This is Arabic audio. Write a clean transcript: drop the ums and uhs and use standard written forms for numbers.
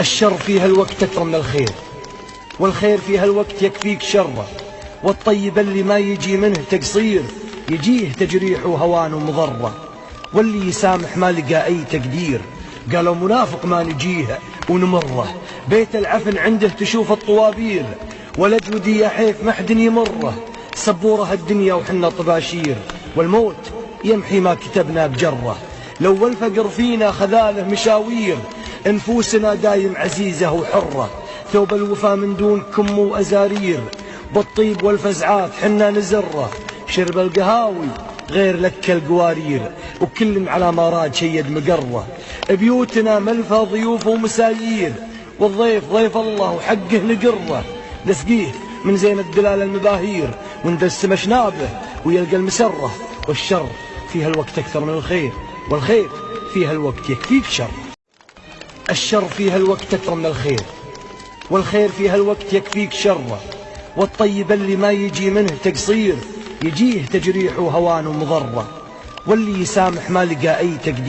الشر فيها الوقت أكثر من الخير، والخير فيها الوقت يكفيك شره، والطيب اللي ما يجي منه تقصير يجيه تجريح وهوان ومضرة، واللي يسامح ما لقى أي تقدير قالوا منافق ما نجيه ونمره، بيت العفن عنده تشوف الطوابير، ولد ودي يا حيف محد يمره، سبوره الدنيا وحنا طباشير، والموت يمحي ما كتبنا بجره، لو الفقر فينا خذاله مشاوير، انفوسنا دايم عزيزة وحرة، ثوب الوفا من دون كم وأزارير، بالطيب والفزعات حنا نزره، شرب القهاوي غير لك القوارير، وكل على ما راد شيد مقره، بيوتنا ملفى ضيوف ومسايير، والضيف ضيف الله وحقه نقره، نسقيه من زين الدلال المباهير، وندس مشنابه ويلقى المسره، والشر فيها الوقت أكثر من الخير، والخير فيها الوقت يكفيك شر. الشر فيها الوقت أكثر من الخير، والخير فيها الوقت يكفيك شره، والطيب اللي ما يجي منه تقصير يجيه تجريح وهوان ومضرة، واللي يسامح ما لقى أي تقدير.